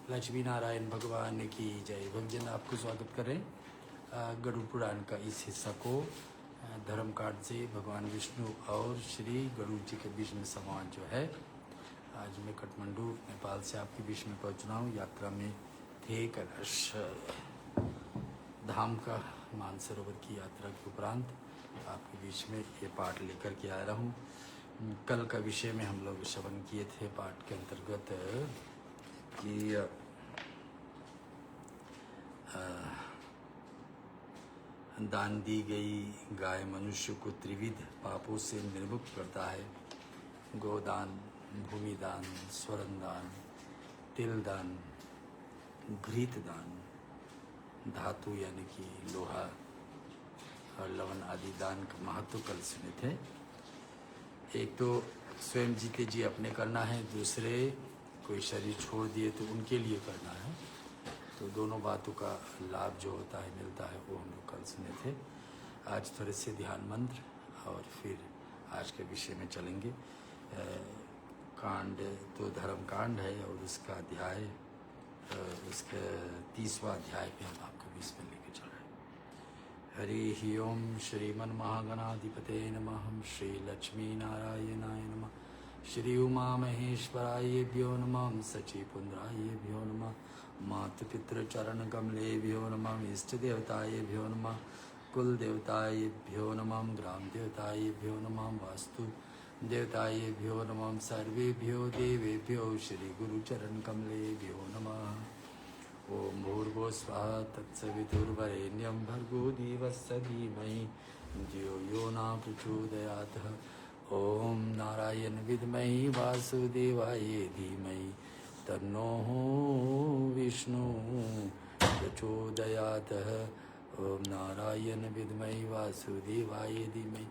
लक्ष्मी नारायण भगवान की जय। भक्तजन आपको स्वागत करें गरुड़ पुराण का इस हिस्सा को धर्म कांड से भगवान विष्णु और श्री गरुड़ जी के बीच में संवाद जो है। आज मैं काठमांडू नेपाल से आपके बीच में पहुंच रहा हूँ। यात्रा में थे कैलाश धाम का मानसरोवर की यात्रा के उपरांत आपके बीच में ये पाठ लेकर के आ रहा हूँ। कल का विषय में हम लोग श्रवण किए थे पाठ के अंतर्गत कि दान दी गई गाय मनुष्य को त्रिविध पापों से निर्मुक्त करता है। गोदान, भूमि दान, स्वर्ण दान, तिल दान, घृत दान, धातु यानी कि लोहा और लवण आदि दान का महत्व कल सुने थे। एक तो स्वयं जीते जी अपने करना है, दूसरे कोई शरीर छोड़ दिए तो उनके लिए करना है। तो दोनों बातों का लाभ जो होता है मिलता है, वो हम लोग कल सुने थे। आज थोड़े से ध्यान मंत्र और फिर आज के विषय में चलेंगे। कांड तो धर्म कांड है और उसका अध्याय उसके 30वां अध्याय पे हम आपके बीच में लेके चल रहे हैं। हरि ओम श्रीमन महागणाधिपते नमः। श्री लक्ष्मी नारायणाय नमः। श्री उमा महेश्वरायेभ्यो नमः। सचिपुंद्रायेभ्यो नमः। मातृपितृ चरण कमलेभ्यो नमः। इष्ट देवतायेभ्यो नमः। कुल देवतायेभ्यो नमः। ग्राम देवतायेभ्यो नमः। वास्तु देवतायेभ्यो नमः। सर्वेभ्यो देवेभ्यो श्री गुरु चरण कमलेभ्यो नमः। ओम भूर्भुवः स्वः तत्सवितुर्वरेण्यं भर्गो देवस्य धीमहि धियो यो न प्रचोदयात्। ओम नारायण विद्महि वासुदेवाय धीमहि तन्नो विष्णु प्रचोदयात्। ओम नारायण विद्महि वासुदेवाय धीमहि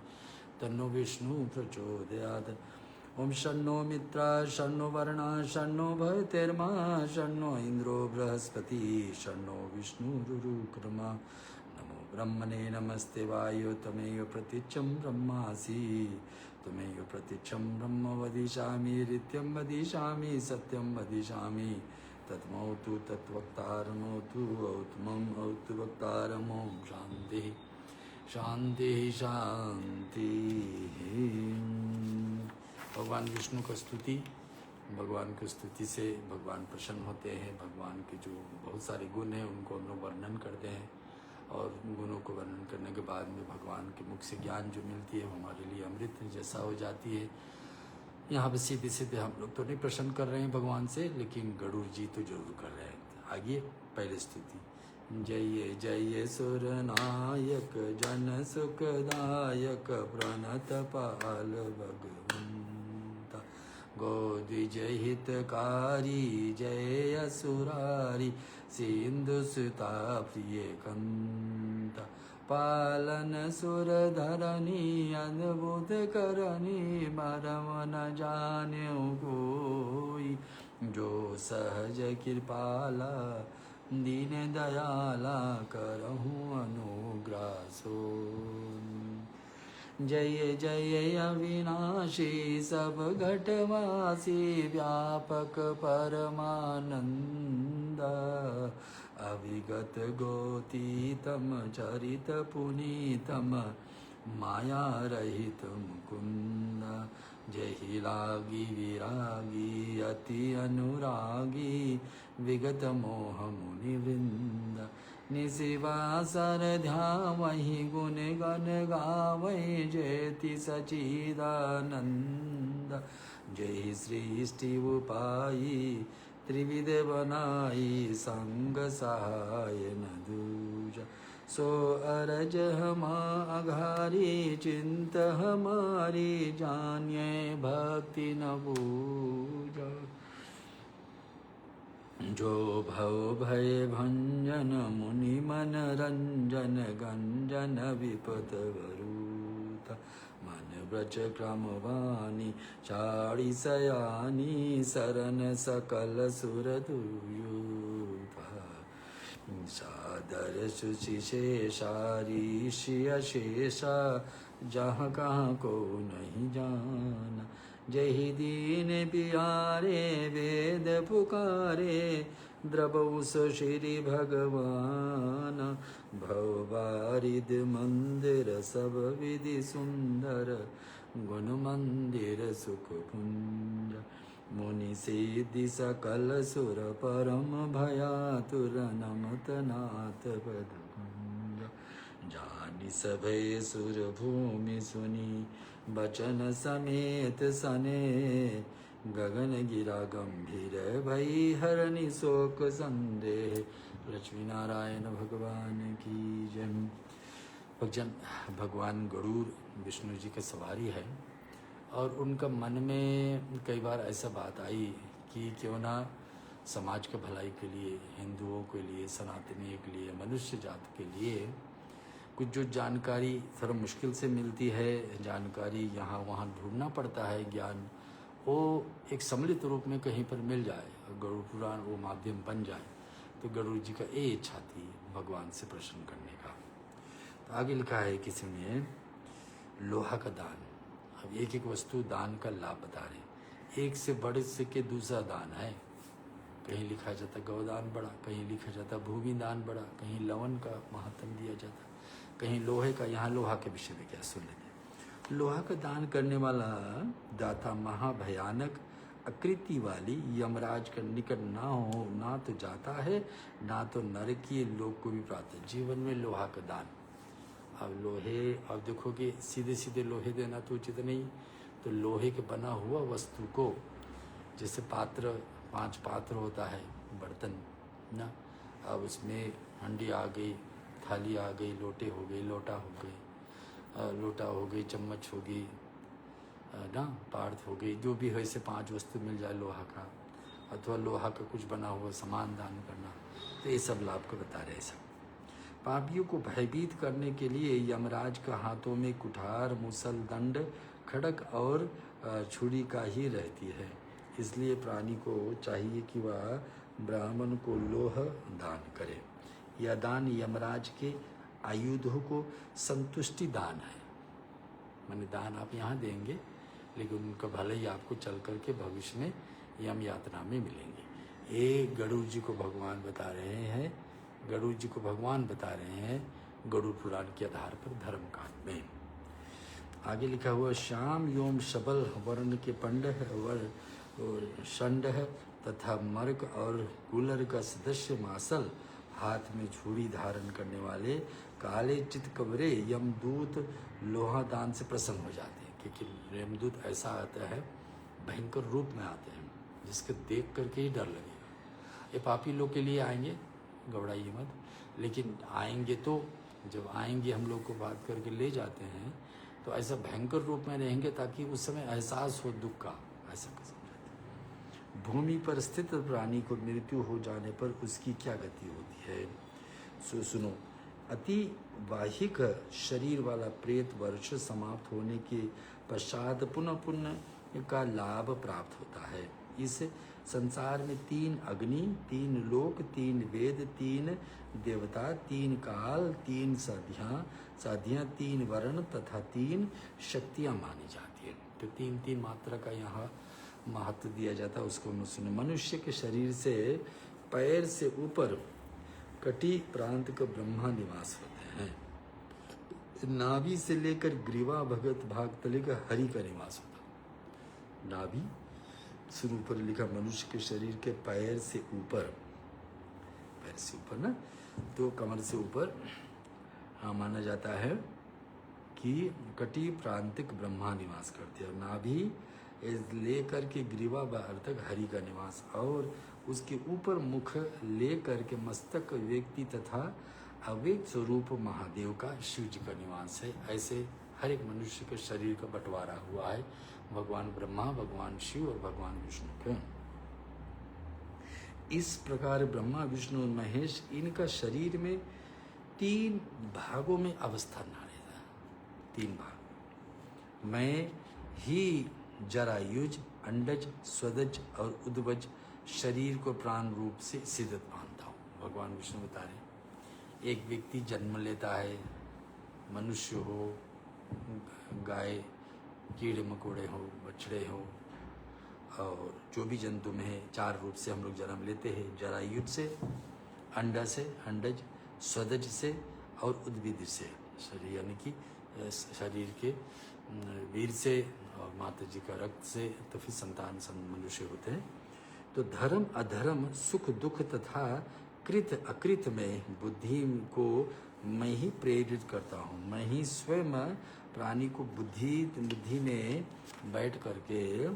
तन्नो विष्णु प्रचोदयात्। ओम शन्नो मित्रा शन्नो वर्णा शन्नो भवतेर्मा शन्नो इंद्रो बृहस्पति शन्नो विष्णुरुक्रमा। नमो ब्रह्मणे नमस्ते वायो तमेव प्रतीक्षं ब्रह्मासि तमेव प्रतीक्षं ब्रह्म वदिष्यामि नित्यं वदिष्यामि सत्यं वदिष्यामि तत्मौतु तत्वक्तारमौतु औत्मम् औतु वक्तारम्। ओम शांति शांति शांति। भगवान विष्णु का स्तुति, भगवान की स्तुति से भगवान प्रसन्न होते हैं। भगवान के जो बहुत सारे गुण हैं उनको हम लोग वर्णन करते हैं और उन गुणों को वर्णन करने के बाद में भगवान के मुख से ज्ञान जो मिलती है वो हमारे लिए अमृत जैसा हो जाती है। यहाँ पे सीधे सीधे हम लोग तो नहीं प्रसन्न कर रहे हैं भगवान से, लेकिन गरुड़ जी तो जरूर कर रहे हैं। आइए पहले स्तुति। जय जय सुर नायक जन सुखदायक प्रणत पाल भगवंता। गोद्विजय हितकारी जय असुरारी सिंधु सुता प्रिय कंता। पालन सुर धरनी अद्भुत करनी मरम न जाने कोई। जो सहज कृपाला दीन दयाला करहूँ अनुग्रह सोई। जय जय अविनाशी सब घटवासी व्यापक परमानंद। अविगत गोतीतम चरित पुनीतम माया रहित मुकुंद। जय लागी विरागी अति अनुरागी विगत मोह मुनि वृंद। निशिवासर ध्यावहि गुण गण गावहि जयति सचिदानंद। जय सृष्टि उपाई त्रिविध बनाई संग सहाय न दूजा। सो अरज हमा अघारी चिंत हमारी जानिए भक्ति न बूझा। जो भव भय भंजन मुनि मन रंजन गंजन विपत वरूता। मन ब्रज क्रमवाणी चारि सयानी शरण सकल सुर दुयूता। सादर सुचि शेषारी शेषा जहाँ कहाँ को नहीं जाना। जय दीन प्यारे वेद पुकारे द्रवौ स श्री भगवान भववारिद मंदिर सब विधि सुंदर गुण मंदिर सुख पुंज मुनि सिद्धि सकल सुर परम भयातुर नमत नाथ पद कुंज जानि सभय सुर भूमि सुनी बचन समेत सने गगन गिरा गंभीर भई हरनि शोक संदेह लक्ष्मी नारायण भगवान की जय। भक्तजन, भगवान गरुड़ विष्णु जी की सवारी है और उनका मन में कई बार ऐसा बात आई कि क्यों ना समाज के भलाई के लिए, हिंदुओं के लिए, सनातनियों के लिए, मनुष्य जात के लिए कुछ जो जानकारी थोड़ा मुश्किल से मिलती है, जानकारी यहाँ वहाँ ढूंढना पड़ता है, ज्ञान वो एक सम्मिलित रूप में कहीं पर मिल जाए, गरुड़ पुराण वो माध्यम बन जाए। तो गरुड़ जी का ये इच्छा थी भगवान से प्रश्न करने का। तो आगे लिखा है किसी में लोहा का दान। अब एक एक वस्तु दान का लाभ बता रहे, एक से बढ़ से के दूसरा दान है। कहीं लिखा जाता गौदान बड़ा, कहीं लिखा जाता भूमि दान बड़ा, कहीं लवन का महत्व दिया जाता, कहीं लोहे का। यहाँ लोहा के विषय में क्या सुन लेते। लोहा का दान करने वाला दाता महाभयानक आकृति वाली यमराज का निकट ना हो, ना तो जाता है ना तो नरकीय लोक को भी प्राप्त है। जीवन में लोहा का दान। अब लोहे, अब देखोगे सीधे सीधे लोहे देना तो उचित नहीं, तो लोहे के बना हुआ वस्तु को, जैसे पात्र, 5 पात्र होता है बर्तन ना, अब उसमें हंडी आ गई, थाली आ गई, लोटे हो गई, लोटा हो गई, लोटा हो गई, चम्मच हो गई ना, पार्थ हो गई, जो भी है ऐसे 5 वस्तु मिल जाए लोहा का, अथवा लोहा का कुछ बना हुआ सामान दान करना, तो ये सब लाभ को बता रहे सब। पापियों को भयभीत करने के लिए यमराज का हाथों में कुठार, मुसल, दंड, खड़क और छुरी का ही रहती है। इसलिए प्राणी को चाहिए कि वह ब्राह्मण को लोह दान करे। यह दान यमराज के आयुधों को संतुष्टि दान है। माने दान आप यहाँ देंगे, लेकिन उनका भले ही आपको चल करके भविष्य में यम यात्रा में मिलेंगे। ये गरुड़ जी को भगवान बता रहे हैं, गरुड़ जी को भगवान बता रहे हैं गरुड़ पुराण के आधार पर धर्मकांड में। आगे लिखा हुआ श्याम योम शबल वर्ण के पंड वर षंड तथा मर्क और कूलर का सदस्य मासल, हाथ में छुरी धारण करने वाले काले चित कबरे यमदूत लोहा दान से प्रसन्न हो जाते हैं। क्योंकि यमदूत ऐसा आता है, भयंकर रूप में आते हैं, जिसके देख करके ही डर लगेगा। ये पापी लोग के लिए आएंगे, घबराइए मत, लेकिन आएंगे तो जब आएंगे हम लोग को बात करके ले जाते हैं तो ऐसा भयंकर रूप में रहेंगे ताकि उस समय एहसास हो दुख का, ऐसा समझाते। भूमि पर स्थित प्राणी को मृत्यु हो जाने पर उसकी क्या गति होती है। सुनो, अति वाहिक शरीर वाला प्रेत वर्ष समाप्त होने के पश्चात पुनः पुण्य का लाभ प्राप्त होता है। इस संसार में 3 अग्नि, 3 लोक, 3 वेद, 3 देवता, 3 काल, 3 साधियाँ, 3 वर्ण तथा 3 शक्तियाँ मानी जाती है। तो 3 मात्रा का यहाँ महत्व दिया जाता है। उसको सुनो, मनुष्य के शरीर से पैर से ऊपर कटी प्रांत का ब्रह्मा निवास होते हैं। नाभि से लेकर ग्रीवा भगत भाग तले का हरि का निवास होता है। नाभि शुरू पर लिखा मनुष्य के शरीर के पैर से ऊपर ना, तो कमर से ऊपर हाँ माना जाता है कि कटी प्रांतिक ब्रह्मा निवास करते हैं। नाभि लेकर के ग्रीवा तक हरि का निवास, और उसके ऊपर मुख लेकर के मस्तक व्यक्ति तथा अव्यक्त स्वरूप महादेव का शिव जी का निवास है। ऐसे हर एक मनुष्य के शरीर का बंटवारा हुआ है भगवान ब्रह्मा, भगवान शिव और भगवान विष्णु के। इस प्रकार ब्रह्मा, विष्णु और महेश, इनका शरीर में 3 भागों में अवस्थान रहता है। 3 भाग। मैं ही जरायुज, अंडज, स्वदज और उद्वज शरीर को प्राण रूप से सिद्ध मानता हूँ। भगवान विष्णु बता रहे, एक व्यक्ति जन्म लेता है, मनुष्य हो, गाय, कीड़े मकोड़े हो, बछड़े हो, और जो भी जंतु में है 4 रूप से हम लोग जन्म लेते हैं, जरायुज से, अंडा से, अंडज, स्वदज से और उद्भिद से, शरीर यानी कि शरीर के वीर से और माता जी का रक्त से, तो फिर संतान मनुष्य होते हैं। तो धर्म अधर्म, सुख दुख तथा कृत अकृत में बुद्धि को मैं ही प्रेरित करता हूँ। मैं ही स्वयं प्राणी को बुद्धि में बैठ करके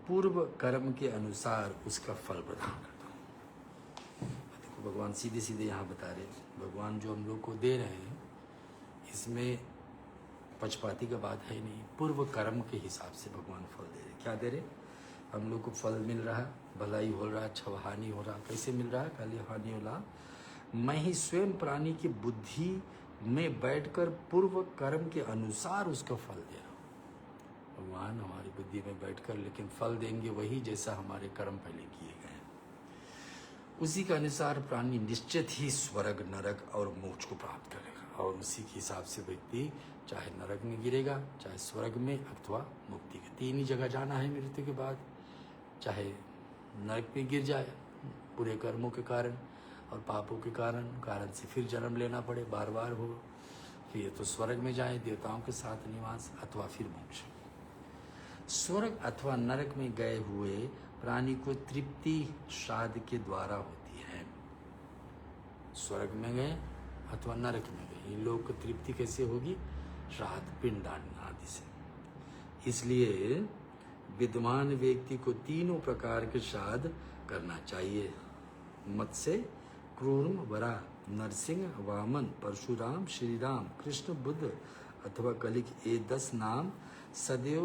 पूर्व कर्म के अनुसार उसका फल प्रदान करता हूँ। देखो भगवान सीधे सीधे यहाँ बता रहे, भगवान जो हम लोग को दे रहे हैं इसमें पक्षपाती का बात है नहीं, पूर्व कर्म के हिसाब से भगवान फल दे रहे। क्या दे रहे? हम लोग को फल मिल रहा, भलाई हो रहा, अच्छा हानि हो रहा। कैसे मिल रहा है? खाली हानि हो रहा। मैं ही स्वयं प्राणी की बुद्धि में बैठकर पूर्व कर्म के अनुसार उसका फल दे रहा हूँ। भगवान हमारी बुद्धि में बैठकर लेकिन फल देंगे वही जैसा हमारे कर्म पहले किए गए हैं, उसी के अनुसार प्राणी निश्चित ही स्वर्ग, नरक और मोक्ष को प्राप्त करेगा। और उसी के हिसाब से व्यक्ति चाहे नरक में गिरेगा, चाहे स्वर्ग में, अथवा मुक्ति के 3 ही जगह जाना है मृत्यु के बाद। चाहे नरक में गिर जाए बुरे कर्मों के कारण और पापों के कारण से फिर जन्म लेना पड़े, बार बार हो, फिर तो स्वर्ग में जाए देवताओं के साथ निवास, अथवा फिर मोक्ष। स्वर्ग अथवा नरक में गए हुए प्राणी को तृप्ति श्राद्ध के द्वारा होती है। स्वर्ग में गए अथवा नरक में गए, इन लोगों को तृप्ति कैसे होगी? श्राद्ध, पिंडदान आदि से। इसलिए विद्वान व्यक्ति को 3 प्रकार के श्राद्ध करना चाहिए। मत्स्य, क्रूरम, वराह, नरसिंह, वामन, परशुराम, श्री राम, कृष्ण, बुद्ध अथवा कलिक, ये 10 नाम सदैव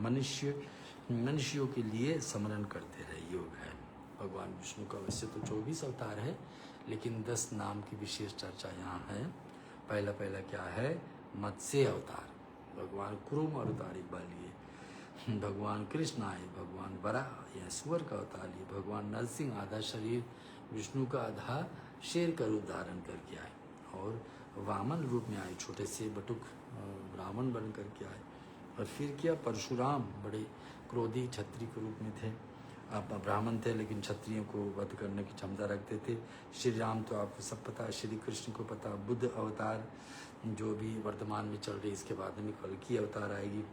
मनुष्यों के लिए स्मरण करते रहे। योग है। भगवान विष्णु का वैसे तो 24 अवतार है, लेकिन 10 नाम की विशेष चर्चा यहाँ है। पहला क्या है? मत्स्य अवतार, भगवान कुरुम अवतार एक बार लिए, भगवान कृष्ण आए, भगवान वराह या सुअर का अवतार लिए, भगवान नरसिंह आधा शरीर विष्णु का आधा शेर का रूप धारण करके आए, और वामन रूप में आए, छोटे से बटुक ब्राह्मण बन करके आए। और फिर क्या? परशुराम बड़े क्रोधी क्षत्रिय के रूप में थे। आप ब्राह्मण थे लेकिन क्षत्रियों को वध करने की क्षमता रखते थे। श्री राम तो आपको सब पता है, श्री कृष्ण को पता। बुद्ध अवतार जो भी वर्तमान में चल रही, इसके बाद में कल्कि अवतार आएगी।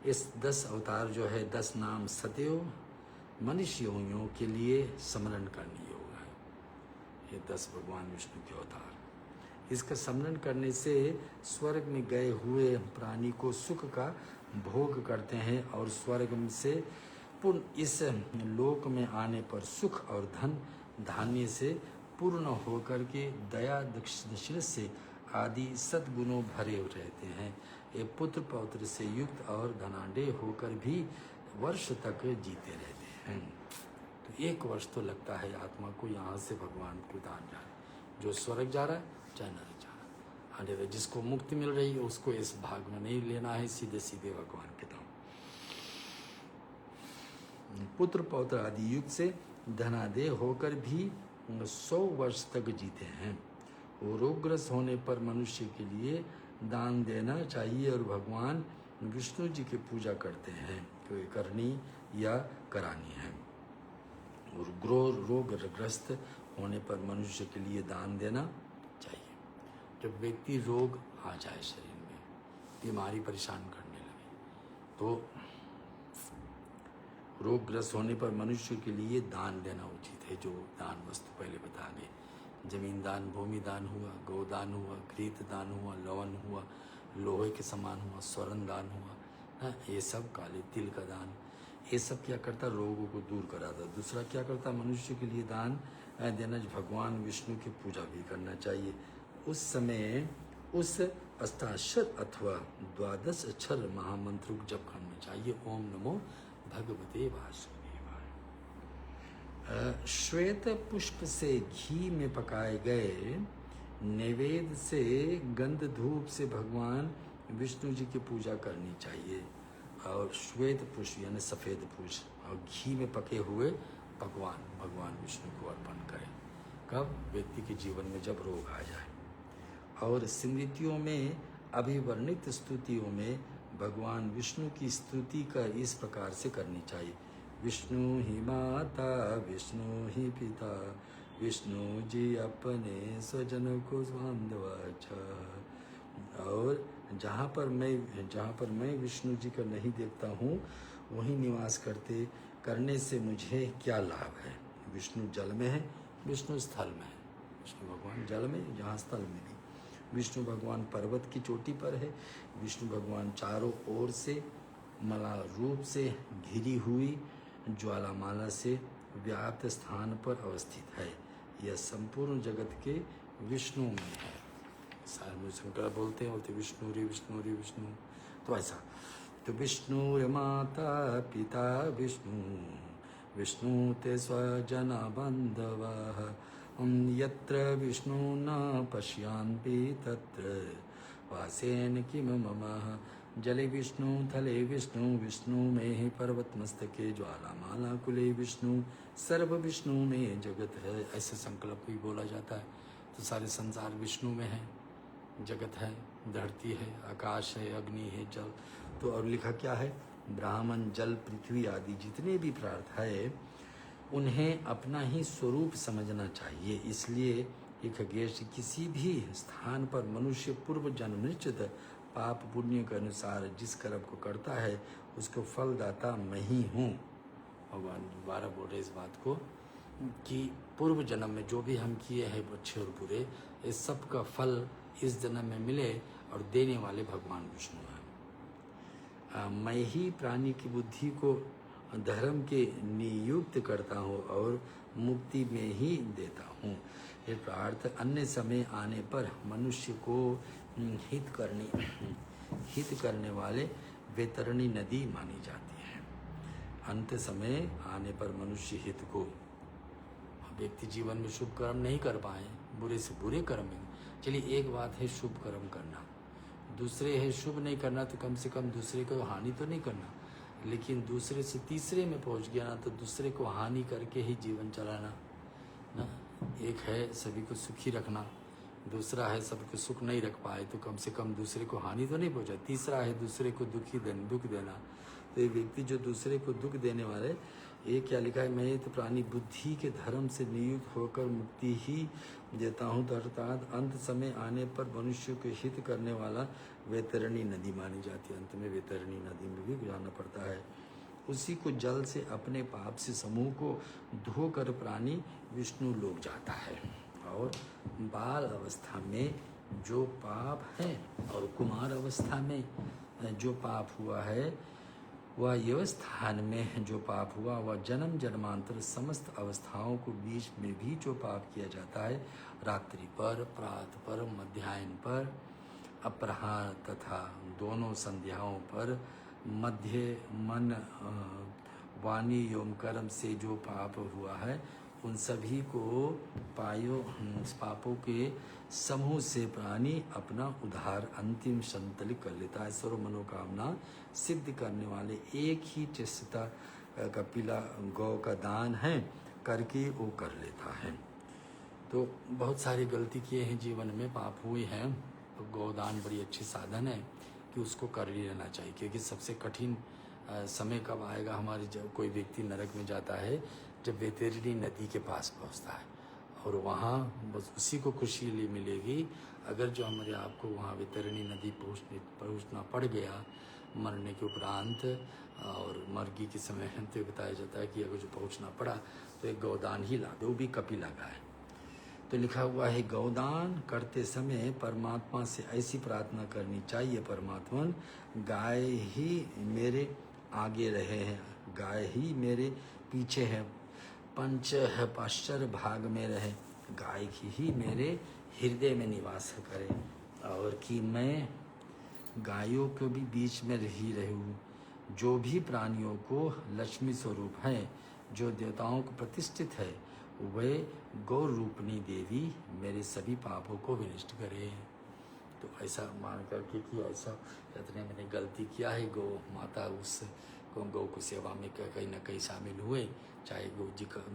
इस 10 अवतार जो है, 10 नाम सदैव मनुष्यों के लिए स्मरण करने योग्य है। ये 10 भगवान विष्णु के अवतार, इसका स्मरण करने से स्वर्ग में गए हुए प्राणी को सुख का भोग करते हैं, और स्वर्ग से पुनः इस लोक में आने पर सुख और धन धान्य से पूर्ण होकर के दया, दक्षिण से आदि सद्गुणों भरे रहते हैं। ये पुत्र पौत्र से युक्त और धनाढ्य होकर भी वर्ष तक जीते रहते हैं। तो 1 वर्ष तो लगता है आत्मा को यहाँ से भगवान को दान जाए। जो स्वर्ग जा रहा है चाहे नरक जा रहा है, अरे जिसको मुक्ति मिल रही है उसको इस भाग में नहीं लेना है, सीधे सीधे भगवान के धाम। पुत्र पौत्र आदि युग से धनाढ्य होकर भी 100 वर्ष तक जीते हैं। रोगग्रस्त होने पर मनुष्य के लिए दान देना चाहिए, और भगवान विष्णु जी की पूजा करते हैं, कोई करनी या करानी है। और रोगग्रस्त होने पर मनुष्य के लिए दान देना चाहिए। जब व्यक्ति रोग आ जाए, शरीर में बीमारी परेशान करने लगे, तो रोगग्रस्त होने पर मनुष्य के लिए दान देना उचित है। जो दान वस्तु पहले बता गए, जमीन दान, भूमि दान हुआ, गोदान हुआ, घृत दान हुआ, लवन हुआ, लोहे के समान हुआ, स्वर्ण दान हुआ, ये सब, काले तिल का दान, ये सब क्या करता? रोगों को दूर कराता। दूसरा क्या करता? मनुष्य के लिए दान देना, भगवान विष्णु की पूजा भी करना चाहिए। उस समय उस अष्टाक्षर अथवा 12 अक्षर महामंत्र को जप करना चाहिए। ओम नमो भगवते वासुदेवाय। श्वेत पुष्प से घी में पकाए गए नैवेद्य से गंध धूप से भगवान विष्णु जी की पूजा करनी चाहिए। और श्वेत पुष्प यानी सफ़ेद पुष्प और घी में पके हुए पकवान भगवान विष्णु को अर्पण करें। कब? व्यक्ति के जीवन में जब रोग आ जाए। और स्मृतियों में अभिवर्णित स्तुतियों में भगवान विष्णु की स्तुति का इस प्रकार से करनी चाहिए। विष्णु ही माता, विष्णु ही पिता, विष्णु जी अपने स्वजन को बांधवा। और जहाँ पर मैं विष्णु जी को नहीं देखता हूँ, वहीं निवास करने से मुझे क्या लाभ है। विष्णु जल में है, विष्णु स्थल में है। विष्णु भगवान जल में, जहाँ स्थल में नहीं। विष्णु भगवान पर्वत की चोटी पर है। विष्णु भगवान चारों ओर से मलाल रूप से घिरी हुई ज्वालामाला से व्याप्त स्थान पर अवस्थित है। यह संपूर्ण जगत के विष्णु में है। सारे शंकर बोलते विष्णु रे विष्णु रे विष्णु। तो ऐसा तो विष्णु रे माता पिता विष्णु, विष्णु ते स्वजना बंधवः। यत्र विष्णु न पश्यान्ति तत्र वासेन किम मम। जले विष्णु थले विष्णु, विष्णु में ही पर्वत मस्तके ज्वालामाला कुले विष्णु, सर्व विष्णु में जगत है। ऐसे संकल्प भी बोला जाता है। तो सारे संसार विष्णु में है, जगत है, धरती है, आकाश है, अग्नि है, जल। तो और लिखा क्या है, ब्राह्मण जल पृथ्वी आदि जितने भी पदार्थ है उन्हें अपना ही स्वरूप समझना चाहिए। इसलिए ये खगेश किसी भी स्थान पर मनुष्य पूर्व जन्म निश्चित पाप पुण्य के अनुसार जिस कर्म को करता है उसको फलदाता मैं ही हूँ। भगवान दोबारा बोल रहे इस बात को कि पूर्व जन्म में जो भी हम किए हैं अच्छे और बुरे, इस सब का फल इस जन्म में मिले और देने वाले भगवान विष्णु हैं। मैं ही प्राणी की बुद्धि को धर्म के नियुक्त करता हूँ और मुक्ति में ही देता हूँ। ये प्रार्थ अन्य समय आने पर मनुष्य को हित करने वाले वैतरणी नदी मानी जाती है। अंत समय आने पर मनुष्य हित को, व्यक्ति जीवन में शुभ कर्म नहीं कर पाए, बुरे से बुरे कर्म। चलिए एक बात है शुभ कर्म करना, दूसरे है शुभ नहीं करना, तो कम से कम दूसरे को हानि तो नहीं करना। लेकिन दूसरे से तीसरे में पहुंच गया ना, तो दूसरे को हानि करके ही जीवन चलाना ना। एक है सभी को सुखी रखना, दूसरा है सबको सुख नहीं रख पाए तो कम से कम दूसरे को हानि तो नहीं पहुंचा। तीसरा है दूसरे को दुख देना। तो ये व्यक्ति जो दूसरे को दुख देने वाले, ये क्या लिखा है, मैं तो प्राणी बुद्धि के धर्म से नियुक्त होकर मुक्ति ही देता हूँ। तो अर्थात अंत समय आने पर मनुष्य को हित करने वाला वैतरणी नदी मानी जाती है। अंत में वैतरणी नदी में भी जाना पड़ता है। उसी को जल से अपने पाप से समूह को धोकर प्राणी विष्णु लोक जाता है। और बाल अवस्था में जो पाप है और कुमार अवस्था में जो पाप हुआ है, वह यह स्थान में जो पाप हुआ वह जन्म जन्मांतर समस्त अवस्थाओं को बीच में भी जो पाप किया जाता है, रात्रि पर, प्रातः पर, मध्याह्न पर, अपराह्न तथा दोनों संध्याओं पर, मध्य मन वाणी एवं कर्म से जो पाप हुआ है, उन सभी को पापों के समूह से प्राणी अपना उद्धार अंतिम संतलित कर लेता है। सर्व मनोकामना सिद्ध करने वाले एक ही चेष्टा कपिला गौ का दान है करके वो कर लेता है। तो बहुत सारी गलती किए हैं जीवन में, पाप हुए हैं, तो गौदान बड़ी अच्छी साधन है कि उसको कर ही लेना चाहिए। क्योंकि सबसे कठिन समय कब आएगा हमारे, जब कोई व्यक्ति नरक में जाता है, जब वैतरणी नदी के पास पहुंचता है और वहाँ बस उसी को खुशी मिलेगी। अगर जो हमारे आपको वहाँ वैतरणी नदी पहुँचना पड़ गया मरने के उपरांत, और मरगी के समय तो बताया जाता है कि अगर जो पहुँचना पड़ा तो एक गौदान ही ला दो, वो भी कपिला गाय। तो लिखा हुआ है गौदान करते समय परमात्मा से ऐसी प्रार्थना करनी चाहिए, परमात्मन गाय ही मेरे आगे रहे हैं, गाय ही मेरे पीछे है, पंच है पाश्चर भाग में रहे, गाय की ही मेरे हृदय में निवास करे, और कि मैं गायों के भी बीच में ही रहूं। जो भी प्राणियों को लक्ष्मी स्वरूप है, जो देवताओं को प्रतिष्ठित है, वे गौ रूपनी देवी मेरे सभी पापों को विनष्ट करे। तो ऐसा मान करके कि ऐसा इतने मैंने गलती किया है, गौ माता उस गौ को सेवा में कहीं ना कहीं शामिल हुए, चाहे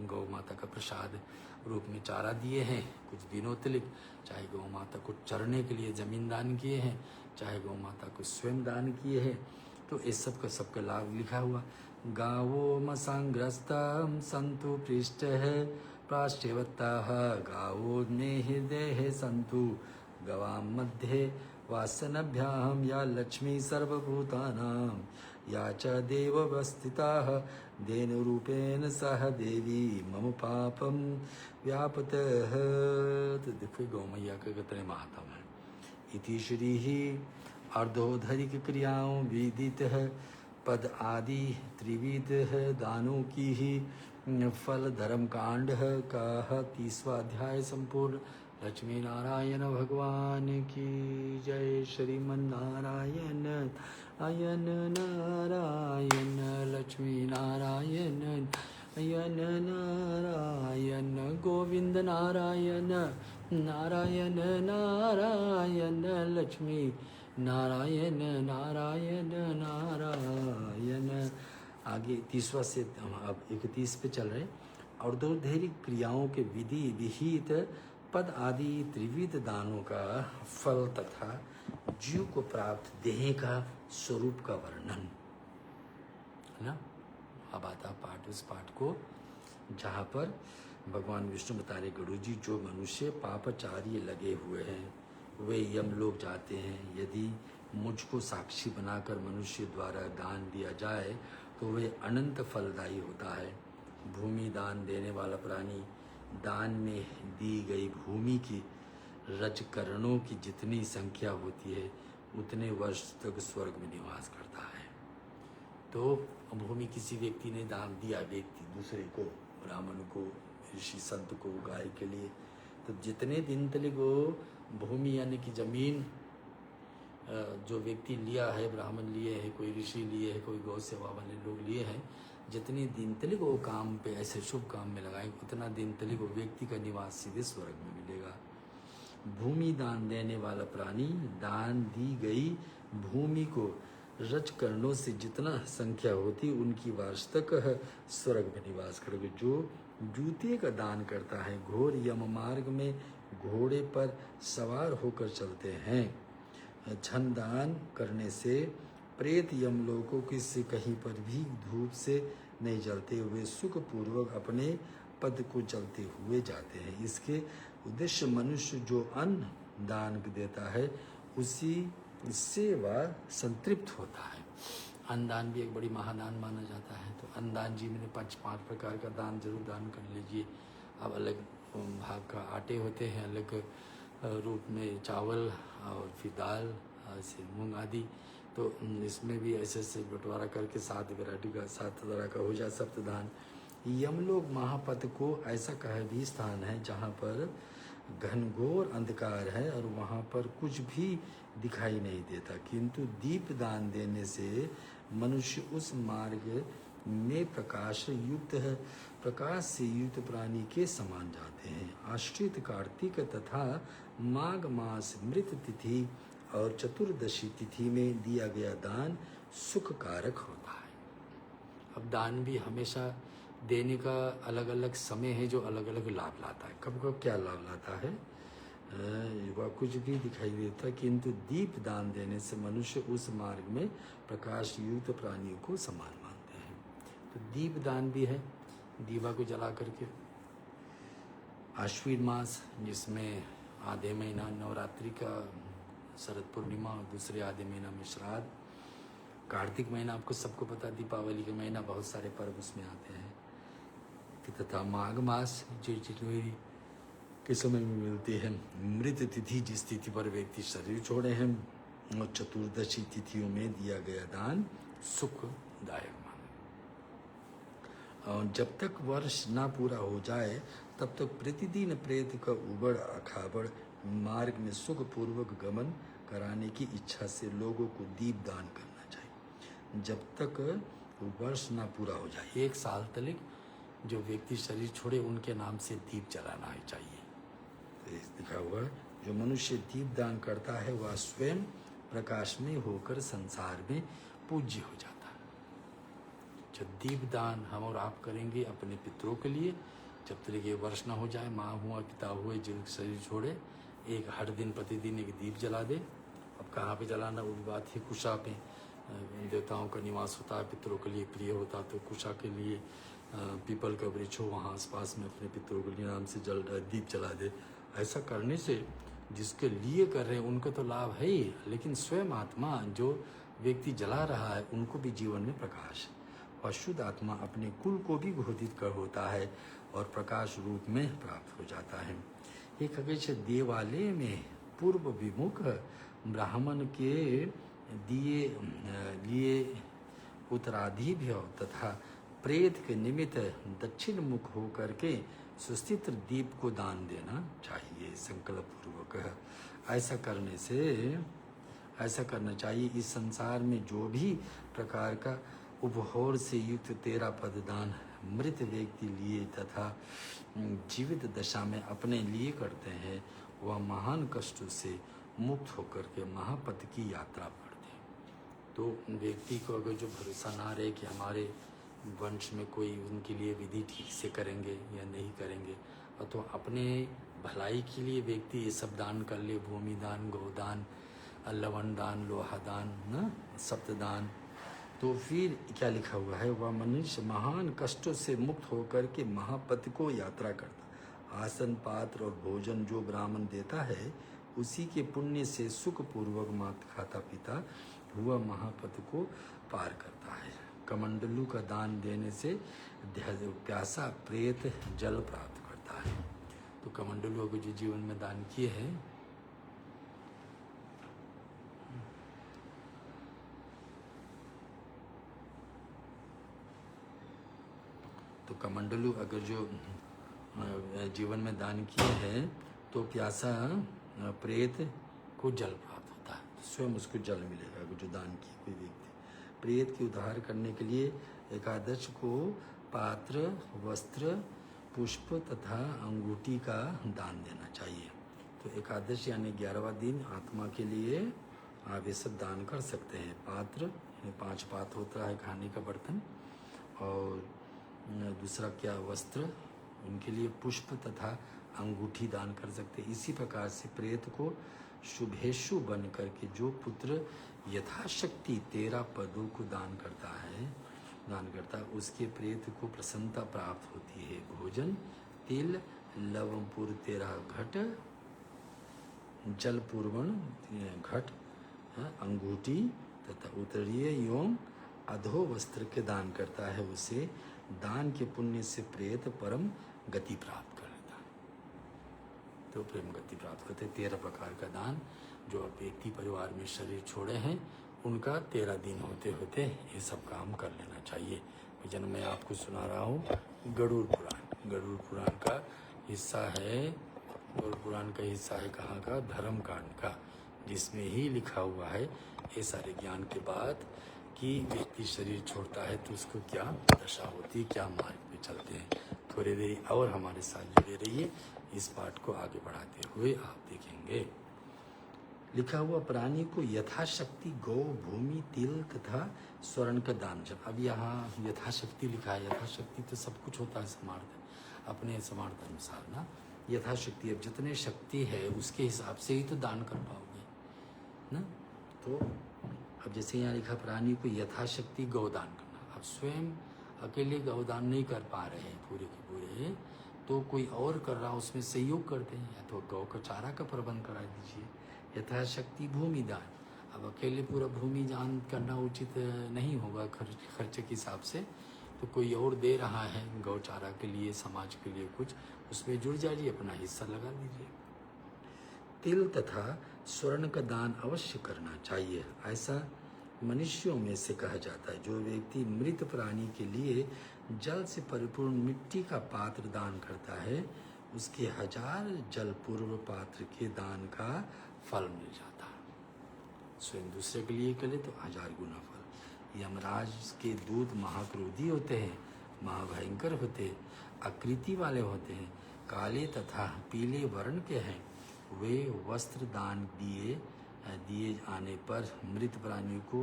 गौ माता का प्रसाद रूप में चारा दिए हैं कुछ दिनों तक, चाहे गौ माता को चरने के लिए जमीन दान किए हैं, चाहे गौ माता को स्वयं दान किए हैं, तो इस सब का सबका लाभ लिखा हुआ। गावो मसांग्रस्तम संतु पृष्ठ है प्राश्चवत्ताः, गावो में हृदय संतु गवाम मध्ये वासनभ्याम या लक्ष्मी सर्वभूतानां या च देववस्थिताः देन रूपेण सह देवी मम पापम व्यापतः। तो देखो गौ मैया का कितने महात्म है। इति श्री ही अर्धोधरिक क्रियाओं विदित है, पद आदि त्रिविध है दानों की ही फल धर्म कांड का 30वां अध्याय संपूर्ण। लक्ष्मी नारायण भगवान की जय। श्रीमन नारायण अयन नारायण लक्ष्मी नारायण अयन नारायण गोविंद नारायण नारायण नारायण लक्ष्मी नारायण नारायण नारायण। आगे 30वां से अब 31 पे चल रहे। और दो ढेरी क्रियाओं के विधि विहित पद आदि त्रिविध दानों का फल तथा जीव को प्राप्त देह का स्वरूप का वर्णन है ना। अब आता पाठ उस पाठ को जहाँ पर भगवान विष्णु बता रहे गुरु जी जो मनुष्य पापाचार्य लगे हुए हैं वे यमलोक जाते हैं। यदि मुझको साक्षी बनाकर मनुष्य द्वारा दान दिया जाए तो वे अनंत फलदायी होता है। भूमि दान देने वाला प्राणी दान में दी गई भूमि की रजकरणों की जितनी संख्या होती है उतने वर्ष तक स्वर्ग में निवास करता है। तो भूमि किसी व्यक्ति ने दान दिया, व्यक्ति दूसरे को, ब्राह्मण को, ऋषि संत को, गाय के लिए, तो जितने दिन तक वो भूमि यानी कि जमीन जो व्यक्ति लिया है, ब्राह्मण लिए है, कोई ऋषि लिए है, कोई गौ सेवा वाले लोग लिए हैं, जितने दिन तक वो काम पे ऐसे शुभ काम में लगाए उतना दिन तक वो व्यक्ति का निवास सीधे स्वर्ग में मिलेगा। भूमि दान देने वाला प्राणी दान दी गई भूमि को रजकरणों से जितना संख्या होती उनकी वर्ष तक स्वर्ग में निवास करेगा। जो जूते का दान करता है, घोर यम मार्ग में घोड़े पर सवार होकर चलते हैं। धन दान करने से प्रेत यमलोकों की से कहीं पर भी धूप से नहीं जलते हुए सुख पूर्वक अपने पद को जलते हुए जाते हैं। इसके उद्देश्य मनुष्य जो अन्न दान देता है उसी इससे वह संतृप्त होता है। अन्नदान भी एक बड़ी महादान माना जाता है। तो अन्नदान जी मैंने 5 प्रकार का दान जरूर दान कर लीजिए। अब अलग भाग का आटे होते हैं, अलग रूप में चावल और फिर दाल ऐसे मूंग आदि। तो इसमें भी ऐसे ऐसे बंटवारा करके 7 वैरायटी का 7 तरह का हो जाए सप्तदान। यमलोक महापद को ऐसा कह भी स्थान है जहाँ पर घनघोर अंधकार है और वहाँ पर कुछ भी दिखाई नहीं देता, किंतु दीप दान देने से मनुष्य उस मार्ग में प्रकाश युक्त है, प्रकाश से युक्त प्राणी के समान जाते हैं। आश्रित कार्तिक तथा माघ मास मृत तिथि और चतुर्दशी तिथि में दिया गया दान सुख कारक होता है। अब दान भी हमेशा देने का अलग अलग समय है जो अलग अलग लाभ लाता है। कब कब क्या लाभ लाता है वह कुछ भी दिखाई देता, किंतु दीप दान देने से मनुष्य उस मार्ग में प्रकाश युक्त प्राणियों को समान मानते हैं। तो दीप दान भी है, दीवा को जला करके। आश्विन मास जिसमें आधे महीना नवरात्रि का शरद पूर्णिमा और दूसरे आधे महीना में श्राद्ध। कार्तिक महीना आपको सबको पता, दीपावली का महीना, बहुत सारे पर्व उसमें आते हैं। तथा माघ मास जो जनवरी के समय में मिलती है। मृत तिथि जिस तिथि पर व्यक्ति शरीर छोड़े हैं और चतुर्दशी तिथियों में दिया गया दान सुखदायक माना। और जब तक वर्ष ना पूरा हो जाए तब तक प्रतिदिन प्रेत का उबड़ अखाबड़ मार्ग में सुख पूर्वक गमन कराने की इच्छा से लोगों को दीप दान करना चाहिए। जब तक वर्ष ना पूरा हो जाए, 1 साल तक जो व्यक्ति शरीर छोड़े उनके नाम से दीप जलाना ही चाहिए। तो लिखा हुआ जो मनुष्य दीप दान करता है वह स्वयं प्रकाश में होकर संसार में पूज्य हो जाता है। जब दीप दान हम और आप करेंगे अपने पितरों के लिए, जब तक ये वर्ष ना हो जाए, माँ हुआ पिता हुए जो शरीर छोड़े, एक हर दिन प्रतिदिन एक दीप जला दे। अब कहाँ पे जलाना वो भी बात है। कुशा पे देवताओं का निवास होता है, पितरों के लिए प्रिय होता, तो कुशा के लिए पीपल का वृक्ष हो, वहाँ आसपास में अपने पितरों के लिए नाम से दीप जला दे। ऐसा करने से जिसके लिए कर रहे हैं उनको तो लाभ है ही, लेकिन स्वयं आत्मा जो व्यक्ति जला रहा है उनको भी जीवन में प्रकाश और शुद्ध आत्मा अपने कुल को भी घोषित कर होता है और प्रकाश रूप में प्राप्त हो जाता है। एक अगेश देवालय में पूर्व विमुख ब्राह्मण के लिए उत्तराधिभ्य तथा प्रेत के निमित्त दक्षिण मुख होकर के सुस्थित दीप को दान देना चाहिए। संकल्प पूर्वक ऐसा करना चाहिए। इस संसार में जो भी प्रकार का उपभोग से युक्त 13 पद दान मृत व्यक्ति लिए तथा जीवित दशा में अपने लिए करते हैं, वह महान कष्टों से मुक्त होकर के महापद की यात्रा करते हैं। तो व्यक्ति को अगर जो भरोसा ना रहे कि हमारे वंश में कोई उनके लिए विधि ठीक से करेंगे या नहीं करेंगे, और तो अपने भलाई के लिए व्यक्ति ये सब दान कर ले, भूमि दान, गोदान, लवण दान, लोहा दान, न सप्तदान, तो फिर क्या लिखा हुआ है, वह मनुष्य महान कष्टों से मुक्त होकर के महापद को यात्रा करता। आसन, पात्र और भोजन जो ब्राह्मण देता है उसी के पुण्य से सुख पूर्वक मात खाता पिता हुआ महापद को पार करता है। कमंडलू का दान देने से प्यासा प्रेत जल प्राप्त करता है। तो कमंडलू को जो जीवन में दान किए हैं, तो कमंडलू अगर जो जीवन में दान किए हैं तो प्यासा प्रेत को जल प्राप्त होता है, तो स्वयं उसको जल मिलेगा। अगर जो दान किए कोई व्यक्ति, प्रेत की उद्धार करने के लिए एकादश को पात्र, वस्त्र, पुष्प तथा अंगूठी का दान देना चाहिए। तो एकादश यानी 11वां दिन आत्मा के लिए आप ये सब दान कर सकते हैं। पात्र 5 पात्र होता है खाने का बर्तन, और दूसरा क्या वस्त्र, उनके लिए पुष्प तथा अंगूठी दान कर सकते हैं। इसी प्रकार से प्रेत को शुभेशु बन करके जो पुत्र यथाशक्ति 13 पदों को दान करता है, उसके प्रेत को प्रसन्नता प्राप्त होती है। भोजन, तिल, लवमपुर 13 घट, जल पूर्वण घट, अंगूठी तथा उत्तरीय एवं अधो वस्त्र के दान करता है, उसे दान के पुण्य से प्रेत परम गति प्राप्त कर लेता है। तो प्रेम गति प्राप्त करते 13 प्रकार का दान जो अब व्यक्ति परिवार में शरीर छोड़े हैं उनका 13 दिन होते होते ये सब काम कर लेना चाहिए। भजन मैं आपको सुना रहा हूँ गरुड़ पुराण। गरुड़ पुराण का हिस्सा है, गरुड़ पुराण का हिस्सा है कहाँ का, धर्म कांड का, जिसमें ही लिखा हुआ है ये सारे ज्ञान के बाद कि व्यक्ति शरीर छोड़ता है तो उसको क्या दशा होती है, क्या मार्ग पे चलते हैं। थोड़ी देरी और हमारे साथ जुड़े रहिए, इस पाठ को आगे बढ़ाते हुए आप देखेंगे। लिखा हुआ प्राणी को यथाशक्ति गौ, भूमि, तिल तथा स्वर्ण का दान। जब अब यहाँ यथाशक्ति लिखा है, यथाशक्ति तो सब कुछ होता है समार्थ, अपने समार्थ अनुसार ना, यथाशक्ति अब जितने शक्ति है उसके हिसाब से ही तो दान कर पाओगे ना। तो अब जैसे यहाँ लिखा प्राणी को यथाशक्ति गौदान करना। अब स्वयं अकेले गौदान नहीं कर पा रहे हैं पूरे के पूरे, तो कोई और कर रहा उसमें सहयोग करते हैं, या तो गौ का चारा का प्रबंध करा दीजिए। यथाशक्ति भूमि दान, अब अकेले पूरा भूमि दान करना उचित नहीं होगा खर्चे के हिसाब से, तो कोई और दे रहा है गौचारा के लिए, समाज के लिए कुछ, उसमें जुड़ जाइए, अपना हिस्सा लगा दीजिए। तिल तथा स्वर्ण का दान अवश्य करना चाहिए। ऐसा मनुष्यों में से कहा जाता है, जो व्यक्ति मृत प्राणी के लिए जल से परिपूर्ण मिट्टी का पात्र दान करता है उसके 1000 जल पूर्व पात्र के दान का फल मिल जाता है। स्वयं दूसरे के लिए करे तो 1000 गुना फल। यमराज के दूत महाक्रोधी होते हैं, महाभयंकर होते, आकृति वाले होते हैं, काले तथा पीले वर्ण के हैं। वे वस्त्र दान दिए आने पर मृत प्राणी को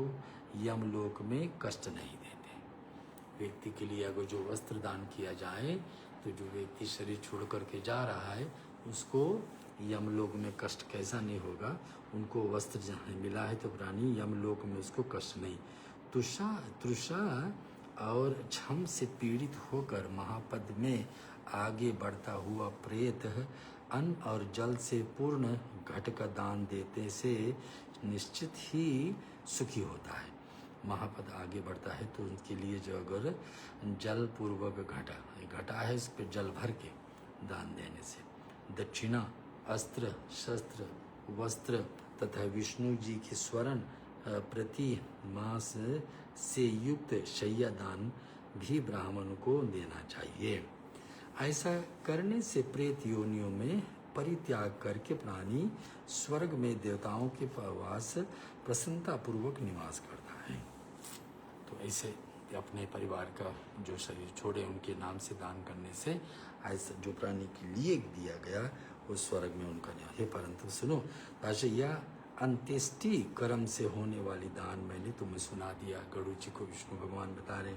यमलोक में कष्ट नहीं देते। व्यक्ति के लिए अगर जो वस्त्र दान किया जाए तो जो व्यक्ति शरीर छोड़ करके जा रहा है उसको यमलोक में कष्ट कैसा नहीं होगा। उनको वस्त्र जहाँ मिला है तो प्राणी यमलोक में उसको कष्ट नहीं। तृषा और क्षम से पीड़ित होकर महापद में आगे बढ़ता हुआ प्रेत अन्न और जल से पूर्ण घट का दान देते से निश्चित ही सुखी होता है। महापद आगे बढ़ता है तो उनके लिए जो अगर जल पूर्वक घटा है उस पर जल भर के दान देने से, दक्षिणा अस्त्र शस्त्र वस्त्र तथा विष्णु जी के स्वर्ण प्रति मास से युक्त शय्या दान भी ब्राह्मण को देना चाहिए। ऐसा करने से प्रेत योनियों में परित्याग करके प्राणी स्वर्ग में देवताओं के वास प्रसन्नता पूर्वक निवास करता है। तो ऐसे अपने परिवार का जो शरीर छोड़े उनके नाम से दान करने से ऐसा जो प्राणी के लिए दिया गया वो स्वर्ग में उनका निवास है। परंतु सुनो, यह अंत्येष्टि कर्म से होने वाली दान मैंने तुम्हें सुना दिया। गरुड़ जी को विष्णु भगवान बता रहे,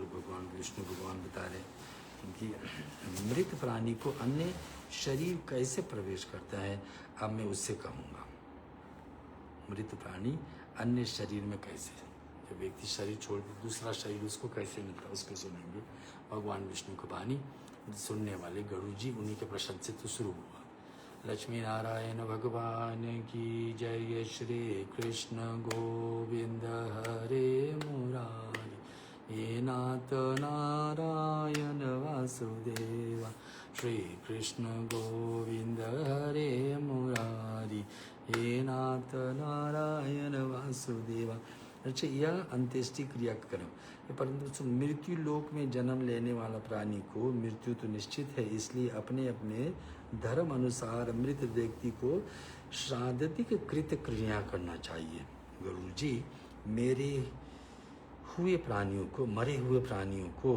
भगवान विष्णु भगवान बता रहे कि मृत प्राणी को अन्य शरीर कैसे प्रवेश करता है। अब मैं उससे कहूँगा मृत प्राणी अन्य शरीर में कैसे, जब व्यक्ति शरीर छोड़ के दूसरा शरीर उसको कैसे मिलता है उसको सुनेंगे। भगवान विष्णु की वाणी सुनने वाले गरुड़ जी उन्हीं के प्रश्न से तो शुरू हुआ। लक्ष्मी नारायण भगवान की जय। श्री कृष्ण गोविंद हरे मुरारी, हे नाथ नारायण वासुदेवा। श्री कृष्ण गोविंद हरे मुरारी, हे नाथ नारायण वासुदेवा। अच्छा, यह अंत्येष्टि क्रिया कर्म, परंतु मृत्यु लोक में जन्म लेने वाला प्राणी को मृत्यु तो निश्चित है, इसलिए अपने अपने धर्म अनुसार मृत व्यक्ति को श्राद्धिक कृत क्रिया करना चाहिए। गुरु जी, मरे हुए प्राणियों को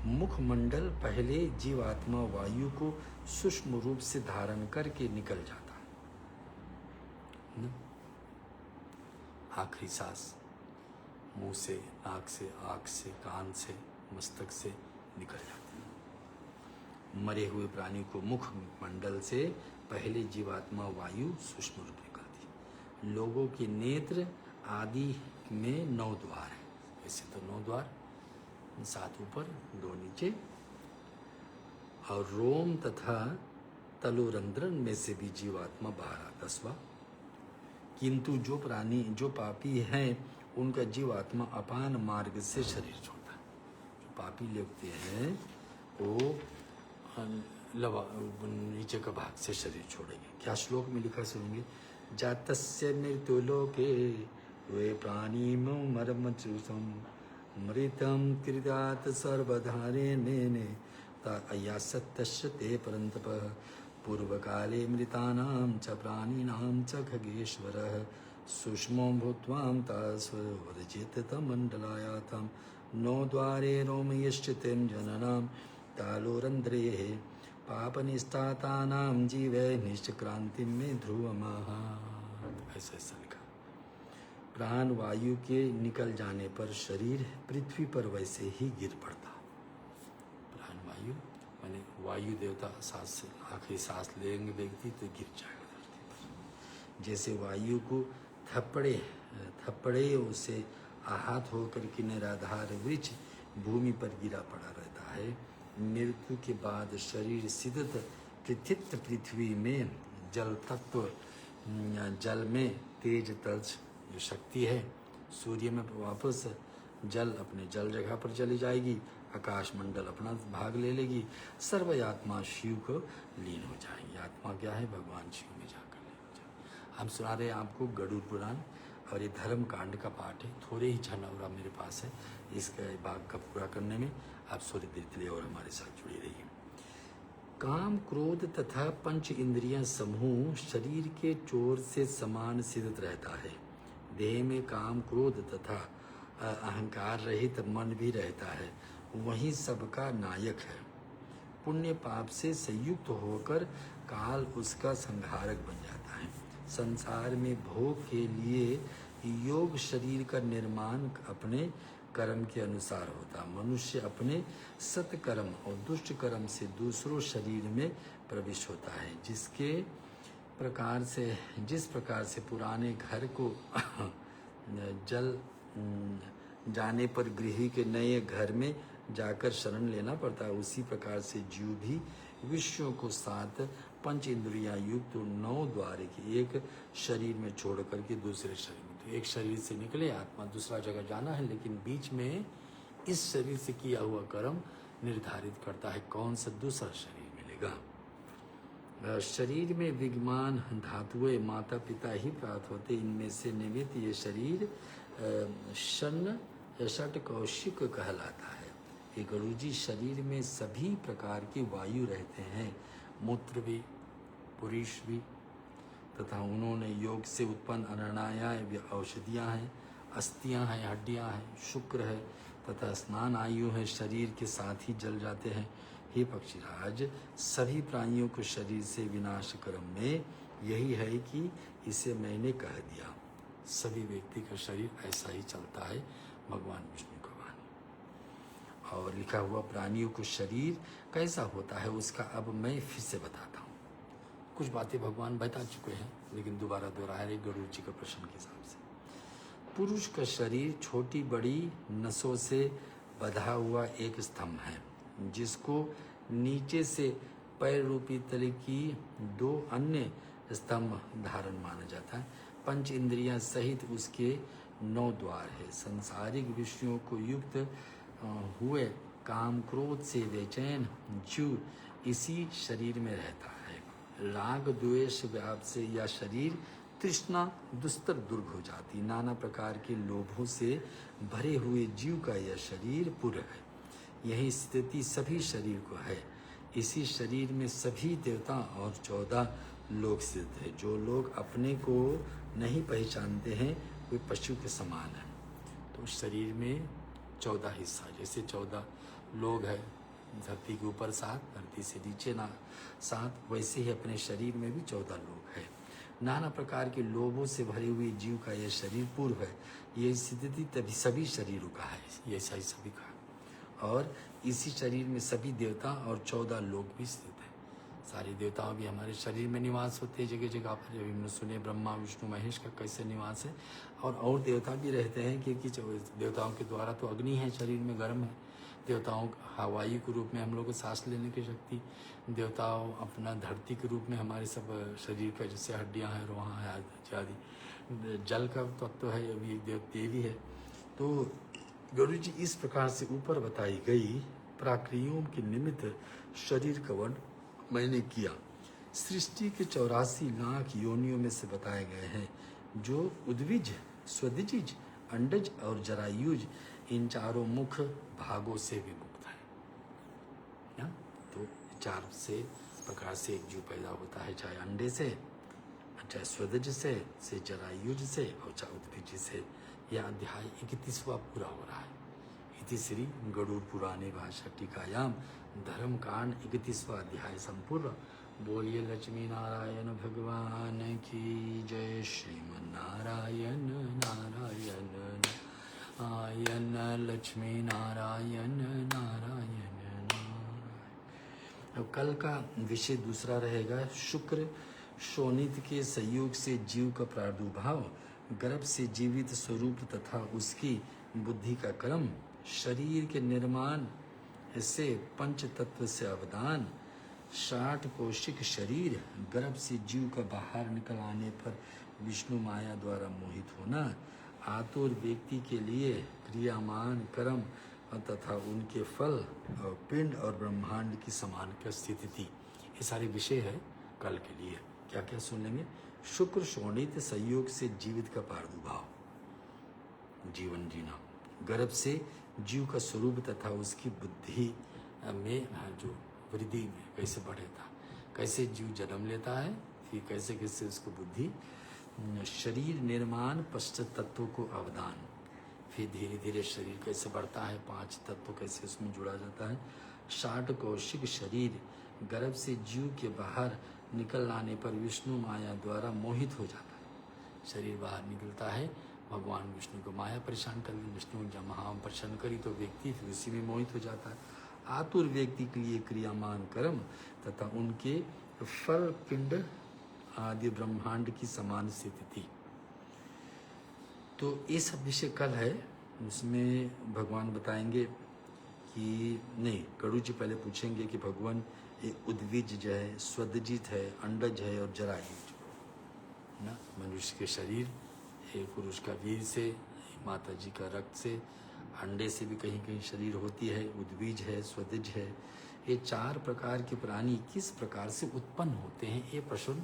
मुखमंडल पहले जीवात्मा वायु को सूक्ष्म रूप से धारण करके निकल जाता है। आखिरी सांस मुंह से, नाक से, आँख से, कान से, मस्तक से निकल जाती है। मरे हुए प्राणी को मुख मंडल से पहले जीवात्मा वायु सूक्ष्म रूप निकलती है। लोगों के नेत्र आदि में 9 द्वार है। वैसे तो 9 द्वार, 7 ऊपर 2 नीचे, और रोम तथा तलोरंध्रन में से भी जीवात्मा बाहर आता 10वां। किंतु जो पापी हैं उनका जीवात्मा अपान मार्ग से शरीर छोड़ता है। जो पापी लगते हैं वो नीचे का भाग से शरीर छोड़ेंगे। क्या श्लोक में लिखा सुनेंगे? जातस्य मृत्युलोके वे प्राणी मरमचुसम मृतम कृतात् सर्वधारे नेने अया सत्यस्य ते परंतप पूर्वकाले मृतानां च प्राणिनां च खगेश्वरः सूक्ष्मो भूत्वां तास्वरजित तमण्डलायातं 9 द्वारे रोमयश्चितिं जननां तालोरन्ध्रेः पापनिष्ठातानां जीवैः निश्चक्रान्तिं मे ध्रुवमः। ऐसा लिखा। प्राण वायु के निकल जाने पर शरीर पृथ्वी पर वैसे ही गिर पड़ता। प्राण वायु माने वायु देवता सांस आखिरी सांस लेंगे व्यक्ति तो गिर जाएगा धरती पर। जैसे वायु को थप्पड़े उसे आहत होकर के निराधार वृक्ष भूमि पर गिरा पड़ा रहता है, मृत्यु के बाद शरीर सिद्ध पृथित पृथ्वी में जल तत्व, जल में तेज तज जो शक्ति है, सूर्य में वापस जल अपने जल जगह पर चली जाएगी, आकाश मंडल अपना भाग ले लेगी, सर्व आत्मा शिव को लीन हो जाएगी। आत्मा क्या है? भगवान शिव में जाकर लीन हो जाए। हम सुना रहे हैं आपको गरुड़ पुराण, और ये धर्म कांड का पाठ है। थोड़े ही छनौरा मेरे पास है, इसका भाग का पूरा करने में आप सूर्य देर के लिए और हमारे साथ जुड़ी रहिए। काम, क्रोध तथा पंच इंद्रियां समूह शरीर के चोर से समान सिद्ध रहता है। देह में काम, क्रोध तथा अहंकार रहित मन भी रहता है, वही सबका नायक है। पुण्य पाप से संयुक्त होकर काल उसका संहारक बन जाता है। संसार में भोग के लिए योग शरीर का निर्माण अपने कर्म के अनुसार होता। मनुष्य अपने सत्कर्म और दुष्ट कर्म से दूसरों शरीर में प्रविष्ट होता है। जिस प्रकार से पुराने घर को जल जाने पर गृही के नए घर में जाकर शरण लेना पड़ता है, उसी प्रकार से जीव भी विषयों को 7 पंच इंद्रियां युक्त 9 द्वार के एक शरीर में छोड़ करके दूसरे शरीर में, तो एक शरीर से निकले आत्मा दूसरा जगह जाना है, लेकिन बीच में इस शरीर से किया हुआ कर्म निर्धारित करता है कौन सा दूसरा शरीर मिलेगा। शरीर में विद्यमान धातुएं माता पिता ही प्राप्त होते, इनमें से निमित्त ये शरीर षट कौशिक कहलाता है। ये गरुड़ जी, शरीर में सभी प्रकार के वायु रहते हैं, मूत्र भी, पुरुष भी, तथा उन्होंने योग से उत्पन्न अननायाय औषधियाँ हैं, अस्थियाँ हैं, हड्डियाँ हैं, शुक्र है तथा स्नान आयु है, शरीर के साथ ही जल जाते हैं। हे पक्षीराज, सभी प्राणियों को शरीर से विनाश क्रम में यही है कि इसे मैंने कह दिया। सभी व्यक्ति का शरीर ऐसा ही चलता है, भगवान विष्णु का वाणी। और लिखा हुआ प्राणियों को शरीर कैसा होता है उसका अब मैं फिर से बताता हूँ। कुछ बातें भगवान बता चुके हैं, लेकिन दोबारा दोहराया है गरुड़ जी का प्रश्न के हिसाब से। पुरुष का शरीर छोटी बड़ी नसों से बंधा हुआ एक स्तंभ है, जिसको नीचे से पैर रूपी तल की 2 अन्य स्तंभ धारण माना जाता है। पंच इंद्रियां सहित उसके 9 द्वार है। सांसारिक विषयों को युक्त हुए काम क्रोध से बेचैन जीव इसी शरीर में रहता है। राग द्वेष व्याप से यह शरीर तृष्णा दुस्तर दुर्ग हो जाती। नाना प्रकार के लोभों से भरे हुए जीव का यह शरीर पुर है। यही स्थिति सभी शरीर को है। इसी शरीर में सभी देवता और 14 लोग स्थित है। जो लोग अपने को नहीं पहचानते हैं वे पशु के समान हैं। तो शरीर में 14 हिस्सा, जैसे 14 लोग हैं, धरती के ऊपर 7, धरती से नीचे 7, वैसे ही अपने शरीर में भी 14 लोग हैं। नाना प्रकार के लोभों से भरे हुए जीव का यह शरीर पूर्व है। ये स्थिति तभी सभी शरीरों का है, ये सही सभी का। और इसी शरीर में सभी देवता और 14 लोग भी स्थित हैं। सारे देवताओं भी हमारे शरीर में निवास होते हैं जगह जगह पर। अभी हमने सुने ब्रह्मा विष्णु महेश का कैसे निवास है। और देवता भी रहते हैं, क्योंकि देवताओं के द्वारा तो अग्नि है, शरीर में गर्म है। देवताओं वायु के रूप में हम लोग को सांस लेने की शक्ति, देवताओं अपना धरती के रूप में हमारे सब शरीर का, जैसे हड्डियाँ हैं, रोहा है आदि। जल का तत्व है, अभी देवी है। तो गरुड़ जी इस प्रकार से ऊपर बताई गई प्राक्रियों के निमित्त शरीर का वर्णन मैंने किया। सृष्टि के 84 लाख योनियों में से बताए गए हैं, जो उद्विज, स्वदिज, अंडज और जरायुज इन चारों मुख्य भागों से विमुक्त है। तो 4 से प्रकार से एक जीव पैदा होता है, चाहे अंडे से, चाहे स्वदिज से जरायुज से और चाहे उद्विज से। यह अध्याय 31वां पूरा हो रहा है। इति श्री गरुड़ पुराणे भाषा टीकायाम धर्म कांड 31वां अध्याय संपूर्ण। बोलिए लक्ष्मी नारायण भगवान की जय। श्रीमन्नारायण नारायण नारायण, लक्ष्मी नारायण नारायण नारायण। अब कल का विषय दूसरा रहेगा, शुक्र शोणित के संयोग से जीव का प्रादुर्भाव, गर्भ से जीवित स्वरूप तथा उसकी बुद्धि का क्रम, शरीर के निर्माण से पंच तत्व से अवदान, 60 कोशिक शरीर, गर्भ से जीव का बाहर निकल आने पर विष्णु माया द्वारा मोहित होना, आतुर व्यक्ति के लिए क्रियामान कर्म तथा उनके फल, और पिंड और ब्रह्मांड की समान स्थिति थी। ये सारे विषय है कल के लिए। क्या क्या सुन लेंगे? शुक्र शोणित संयोग से जीवित का प्रादुर्भाव, जीवन जीना, गर्भ से जीव का स्वरूप तथा उसकी बुद्धि में जो वृद्धि में कैसे बढ़ेता, कैसे जीव जन्म लेता है, फिर कैसे कैसे उसको बुद्धि, शरीर निर्माण, पश्चात तत्वों को अवदान, फिर धीरे धीरे शरीर कैसे बढ़ता है, 5 तत्व कैसे उसमें जुड़ा जाता है, 60 कौशिक शरीर, गर्भ से जीव के बाहर निकल आने पर विष्णु माया द्वारा मोहित हो जाता है। शरीर बाहर निकलता है, भगवान विष्णु को माया परेशान कर ली, विष्णु जब महा परेशान करी तो व्यक्ति फिर उसी में मोहित हो जाता है। आतुर व्यक्ति के लिए क्रियामान कर्म तथा उनके फल पिंड आदि ब्रह्मांड की समान स्थिति थी। तो ये सब विषय कल है, उसमें भगवान बताएंगे कि नहीं, गरुड़ जी पहले पूछेंगे कि भगवान ये उद्विज है, स्वदजित है, अंडज है और जरायुज ना। मनुष्य के शरीर एक पुरुष का वीर से, माता जी का रक्त से, अंडे से भी कहीं कहीं शरीर होती है, उद्विज है, स्वदज है। ये 4 प्रकार के प्राणी किस प्रकार से उत्पन्न होते हैं, ये प्रश्न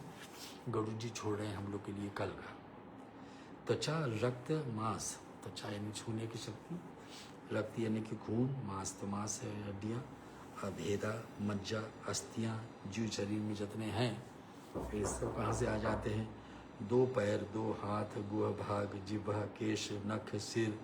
गरुड़ जी छोड़ रहे हैं हम लोग के लिए कल का। त्वचा, रक्त, मांस, त्वचा यानी छूने की शक्ति, रक्त यानी कि खून, मांस तो मांस है, हड्डियाँ, अभेदा, मज्जा, अस्थियाँ, जीव शरीर में जितने हैं ये सब कहाँ से आ जाते हैं? 2 पैर, 2 हाथ, गुह भाग, जिह्वा, केश, नख, सिर,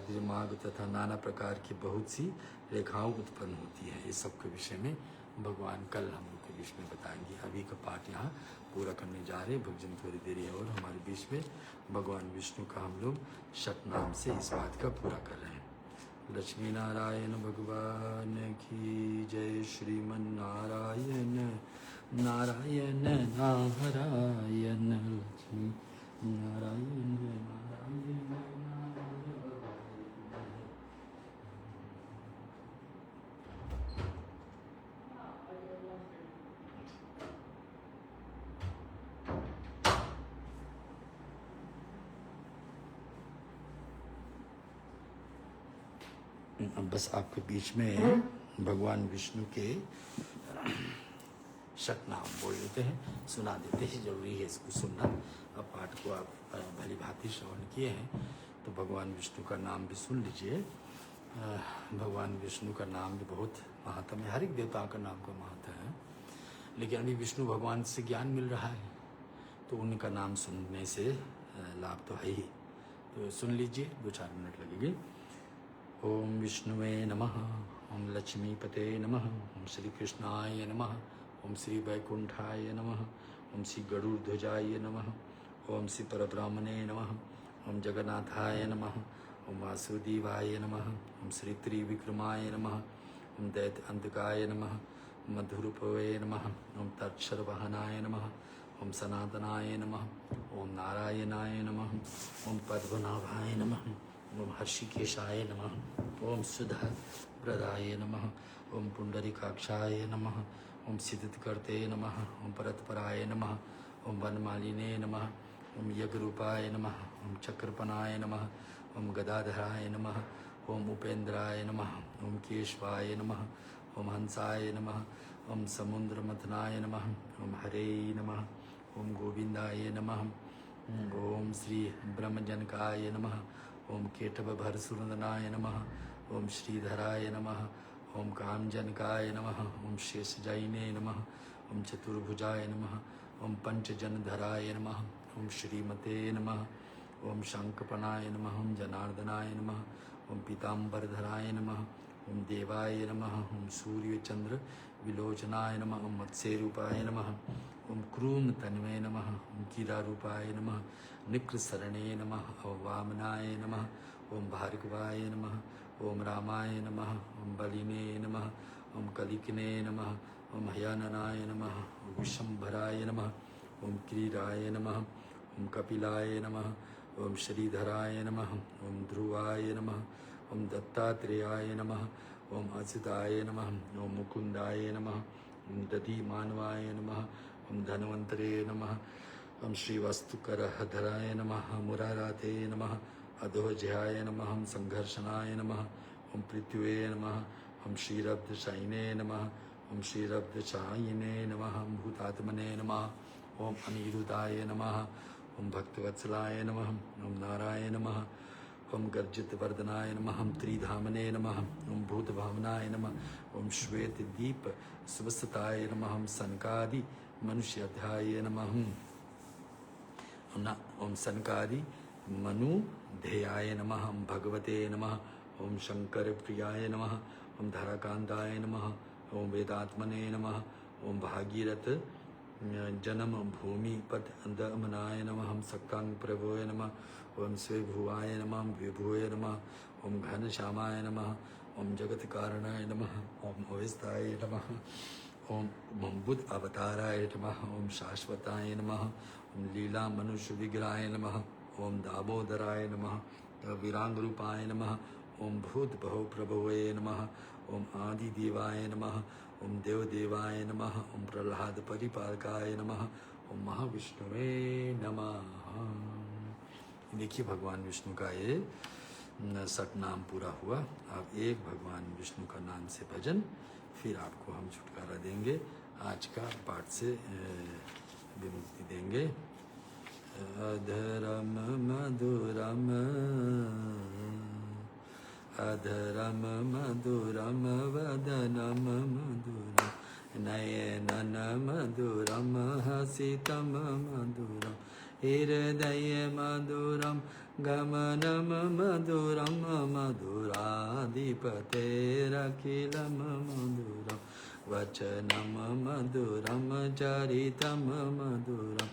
दिमाग तथा नाना प्रकार की बहुत सी रेखाओं उत्पन्न होती है। इस सब के विषय में भगवान कल हम लोग के बीच में बताएंगे। अभी का पाठ यहाँ पूरा करने जा रहे हैं, भजन थोड़ी देरी है और हमारे बीच में भगवान विष्णु का हम लोग शत नाम से इस बात का पूरा कर रहे हैं। लक्ष्मी नारायण भगवान की जय। श्रीमन नारायण नारायण नारायण, लक्ष्मी नारायण नारायण। बस आपके बीच में भगवान विष्णु के शतनाम बोल देते हैं, सुना देते हैं, जरूरी है इसको सुनना। अब पाठ को आप भली भांति श्रवण किए हैं तो भगवान विष्णु का नाम भी सुन लीजिए। भगवान विष्णु का नाम भी बहुत महात्म है, हर एक देवता का नाम का महत्व है, लेकिन अभी विष्णु भगवान से ज्ञान मिल रहा है तो उनका नाम सुनने से लाभ तो है ही। तो सुन लीजिए, 2-4 मिनट लगेंगे। ओम विष्णुवे नमः, ओम लक्ष्मीपते नमः, ओम श्री कृष्णाय नमः, ओम श्री वैकुंठाय नमः, ओम श्री गरुड़ध्वजाय नमः, ओम श्री परब्रह्मणे नमः, ओम जगन्नाथाय नमः, ओम वासुदेवाय नमः, ओम श्री त्रिविक्रमाय नमः, ओम दैत्य अंतकाय नमः, मधुरूपवे नमः, ओम तक्षरवाहनाय नमः, ओम सनातनाय नमः, ओम नारायणाय नमः, ओम पद्मनाभाय नमः, ओम हर्षिकेशाय नमः, ओम सुधा प्रदाय नमः, ओम पुंडरीकाक्षाय नमः, ओम सिद्धिकर्ते नमः, ओम परतपराय नमः, ओम वनमालिने नमः, ओम यज्ञरूपाय नमः, ओम चक्रपनाय नमः, ओम गदाधराय नमः, ओम उपेन्द्राय नमः, ओम केशवाय नमः, ओम हंसाय नमः, ओम समुद्रमथनाय नमः, ओम हरे नमः, ओम गोविंदाय नमः, ओम श्री ब्रह्मजनकाय नमः, ओम केटवभरसुरंदनाय नमः, ओम श्रीधराय नमः, ओम कामजनकाय नमः, ओम शेषजाइने नमः, ओम चतुर्भुजाय नमः, ओम पंचजनधराय नमः, ओम श्रीमते नमः, ओम शंखपनाय नमः, ओम जनार्दनाय नमः, ओम पीताम्बरधराय नमः, ओम देवाय नमः, ओम सूर्यचंद्र विलोचनाय नमः, ओम मत्स्यरूपाय नमः, ओम क्रूम तन्वे नमः, ओम कीरारूपाय नमः, निक्रशरणे नमः, ओम वामनाय नमः, ओम भार्गवाय नमः, ओम रामाय नमः, ओम बलिने नमः, ओम कलिकने नमः, ओम हयाननाय नमः, ओम विशंभराय नमः, ओम क्रीडाय नमः, ओम कपिलाय नमः, ओम श्रीधराय नमः, ओम ध्रुवाय नमः, ओम दत्तात्रेयाय नमः, ओम अच्युताय नमः, ओम मुकुंदाय नमः, ओम दधिमानवाय नमः, ओम धन्वंतरे नमः, ओम श्रीवस्तुकरधराय नमः, मुराराते नमः, अधोज्याय नमः, ओम संघर्षणाय नमः, ओम पृथ्वे नमः, ओम श्रीरब्धशायिने नमः, ओम श्रीरब्धशायिने नमः, ओम भूतात्मने नमः, ओम अनिरुद्धाय नमः, ओम भक्तवत्सलाय नमः, ओम नारायण नमः, ओम गर्जितवर्धनाय नमः, ओम त्रिधामने नमः, ओम भूतभावनाय नमः, ओम श्वेतदीप सुवसताय नमः, ओम सनकादि मनुष्याध्याय नमः, ओम सनकादि मनु ध्येयाय नमः, ओम भगवते नमः, ओम शंकर प्रियाय नमः, ओम धराकांताय नमः, ओम वेदात्मने नमः, ओम भागीरथ जन्म भूमि पद दमनाय नमः। हम सक्कांग प्रभोय नमः। ओम स्वेभुवाय नमः। विभुवे नमः। ओम घनश्यामाय नमः। ओम जगत कारणाय नमः। ओम अवस्थाय नमः। ओम बुद्ध अवताराय नमः। ओम शाश्वताय नमः। ओम लीला मनुष्य विग्रहाय नमः। ओम दामोदराय नमः। विरांग रूपाय नमः। ओम भूत बहु प्रभवे नमः। ओम आदि देवाय नमः। ओम देवदेवाय नमः। ओम प्रहलाद परिपालकाय नमः। ओम महाविष्णुवे नमः। देखिए भगवान विष्णु का ये सट नाम पूरा हुआ। अब एक भगवान विष्णु का नाम से भजन, फिर आपको हम छुटकारा देंगे, आज का पाठ से विमुक्ति देंगे। अधरम मधुरम अधरम मधुरम वदनम मधुरम नयनन मधुरम हसितम मधुरम हृदय मधुरम गमनम मधुरम मधुराधिपतेरखिलम मधुरम वचनम मधुरम चरितम मधुरम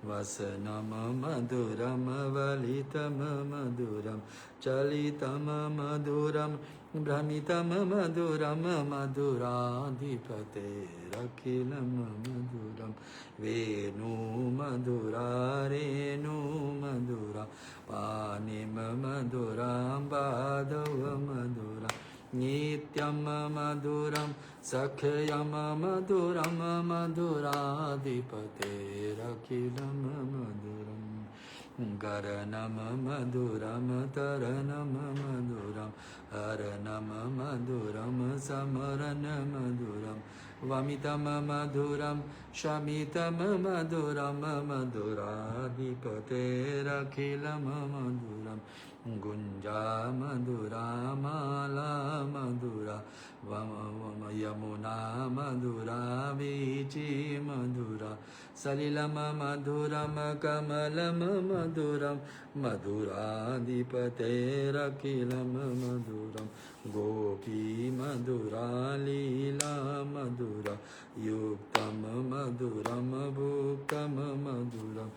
वसनम मधुरम वलितम मधुरम चलितम मधुरम भ्रमितम मधुरम मधुराधिपतेरखिलम मधुरम वेणु मधुरा रेणु मधुरा पानिम मधुरा बाधव मधुरा नित्यम मधुरम सख्यम मधुरम मधुराधिपतेरखिलम मधुरम गरनम मधुरम तरनम मधुरम हरनम मधुरम समरन मधुरम वमितम मधुरम शमितम मधुरम मधुराधिपतेरखिलम मधुरम गुंजा मधुरा माला मधुरा यमुना मधुरा वीची मधुरा सलिलम मधुरम कमलम मधुरम मधुराधिपतेरखिलम मधुरम गोपी मधुरा लीला मधुरा युक्तम मधुरम भुक्तम मधुरम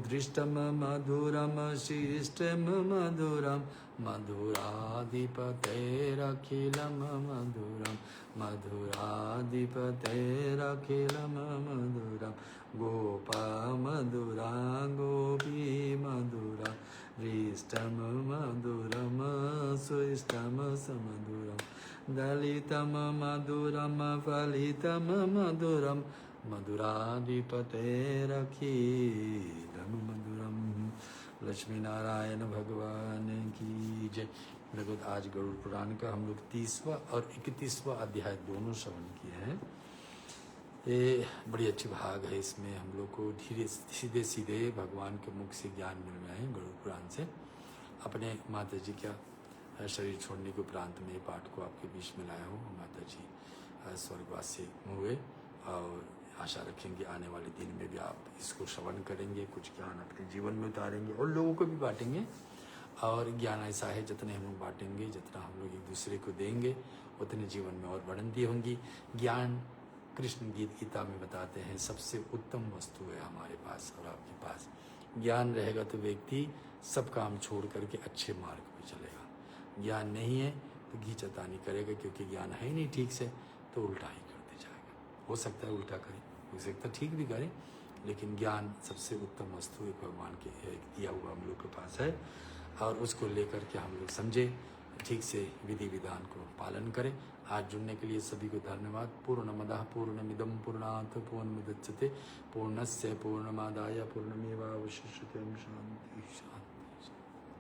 दृष्टम मधुरम शिष्टम मधुरम मधुराधिपतेरखिलम मधुरम मधुराधिपतेरखिलम मधुरम गोपा मधुरा गोपी मधुरा हृष्टम मधुरम सुष्टम समधुरम दलितम मधुरम फलितम मधुरम मधुराधिपतेरखिलम मधुरम। लक्ष्मी नारायण भगवान की जय। लगभग आज गरुड़ पुराण का हम लोग 30वां और 31वां अध्याय दोनों श्रवण किए हैं। ये बड़ी अच्छी भाग है। इसमें हम लोग को धीरे सीधे सीधे भगवान के मुख से ज्ञान मिल रहे हैं गरुड़ पुराण से। अपने माता जी का शरीर छोड़ने के उपरांत में पाठ को आपके बीच में लाया हूँ। माता जी स्वर्गवासी हुए और आशा रखेंगे आने वाले दिन में भी आप इसको श्रवण करेंगे, कुछ ज्ञान अपने जीवन में उतारेंगे और लोगों को भी बांटेंगे। और ज्ञान ऐसा है जितने हम लोग बांटेंगे, जितना हम लोग एक दूसरे को देंगे, उतने जीवन में और बढ़ती होंगी। ज्ञान कृष्ण गीता में बताते हैं सबसे उत्तम वस्तु है हमारे पास और आपके पास। ज्ञान रहेगा तो व्यक्ति सब काम छोड़ करके अच्छे मार्ग पर चलेगा। ज्ञान नहीं है तो घीचतानी करेगा, क्योंकि ज्ञान है ही नहीं ठीक से, तो उल्टा ही करते जाएगा। हो सकता है उल्टा करे, हो सकता है ठीक भी करे, लेकिन ज्ञान सबसे उत्तम वस्तु एक भगवान के दिया हुआ हम लोग के पास है। और उसको लेकर के हम लोग समझे, ठीक से विधि विधान को पालन करें। आज जुड़ने के लिए सभी को धन्यवाद। पूर्णमदः पूर्णमिदं पूर्णात् पूर्णमुदच्यते पूर्णस्य पूर्णमादाय पूर्णमेवावशिष्यते। शांति।